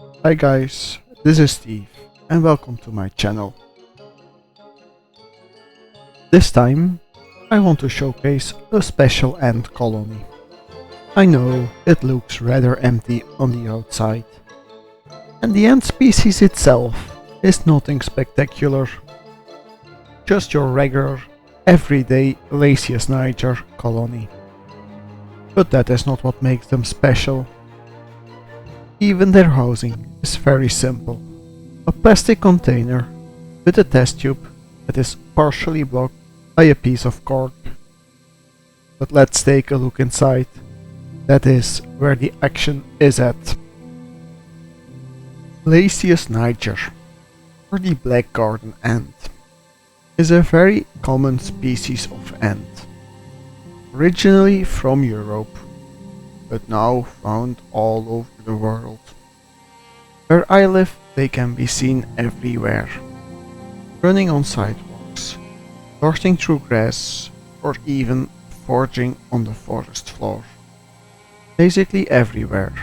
Hi guys, this is Steve and welcome to my channel. This time I want to showcase a special ant colony. I know it looks rather empty on the outside, and the ant species itself is nothing spectacular. Just your regular, everyday Lasius niger colony. But that is not what makes them special. Even their housing is very simple. A plastic container with a test tube that is partially blocked by a piece of cork. But let's take a look inside. That is where the action is at. Lasius niger, or the black garden ant, is a very common species of ant, originally from Europe, but now found all over the world. Where I live, they can be seen everywhere, running on sidewalks, darting through grass, or even foraging on the forest floor. Basically everywhere,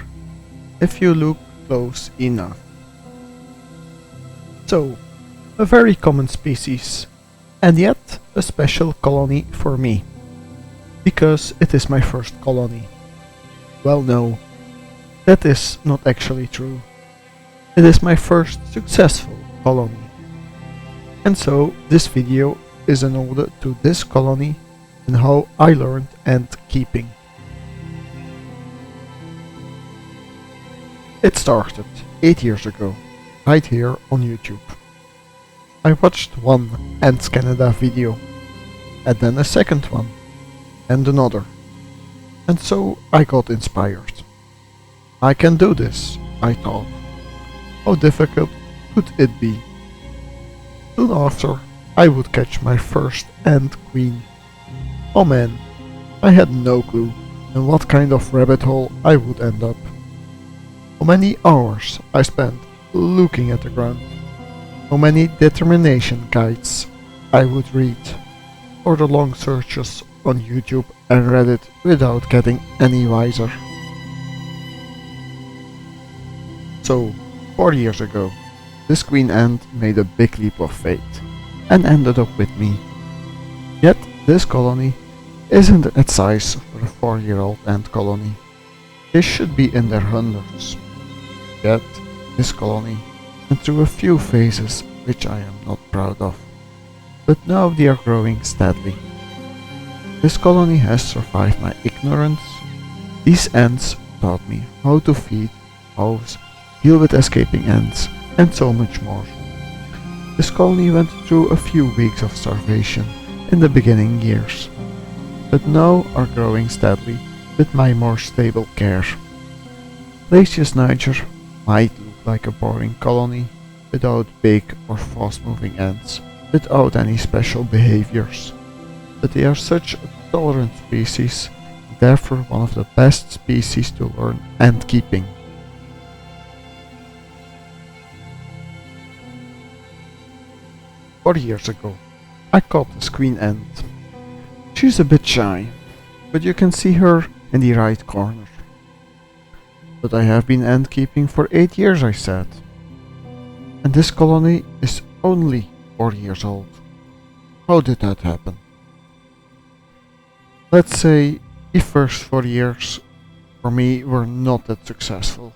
if you look close enough. So, a very common species, and yet a special colony for me, because it is my first colony. Well, no, that is not actually true. It is my first successful colony. And so this video is an ode to this colony and how I learned ant keeping. It started 8 years ago, right here on YouTube. I watched one Ants Canada video, and then a second one, and another. And so I got inspired. I can do this, I thought. How difficult could it be? Soon after, I would catch my first ant queen. Oh man, I had no clue in what kind of rabbit hole I would end up. How many hours I spent looking at the ground. How many determination guides I would read. Or the long searches on YouTube and Reddit without getting any wiser. So, 4 years ago, this queen ant made a big leap of faith and ended up with me. Yet this colony isn't at size for a 4-year-old ant colony. They should be in their hundreds. Yet this colony went through a few phases which I am not proud of. But now they are growing steadily. This colony has survived my ignorance. These ants taught me how to feed, house, deal with escaping ants, and so much more. This colony went through a few weeks of starvation in the beginning years, but now are growing steadily with my more stable care. Lasius niger might look like a boring colony without big or fast-moving ants, without any special behaviors, but they are such a tolerant species, therefore one of the best species to learn ant keeping. Four years ago, I caught this queen ant. She's a bit shy, but you can see her in the right corner. But I have been ant keeping for 8 years, I said. And this colony is only 4 years old. How did that happen? Let's say the first 4 years for me were not that successful.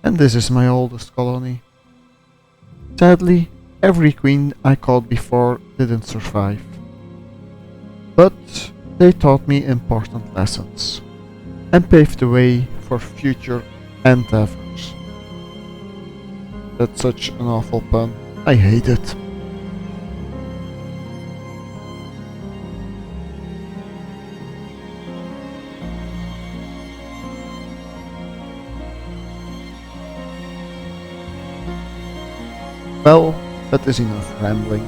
And this is my oldest colony. Sadly, every queen I caught before didn't survive. But they taught me important lessons and paved the way for future endeavors. That's such an awful pun. I hate it. Well, that is enough rambling.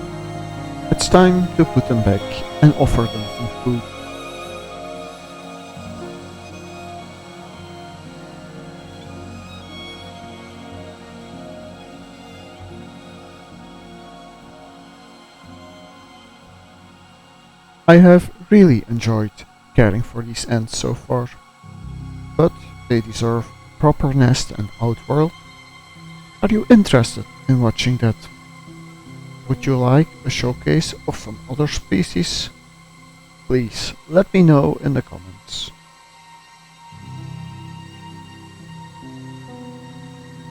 It's time to put them back and offer them some food. I have really enjoyed caring for these ants so far, but they deserve a proper nest and outworld Are you interested in watching that? Would you like a showcase of some other species? Please let me know in the comments.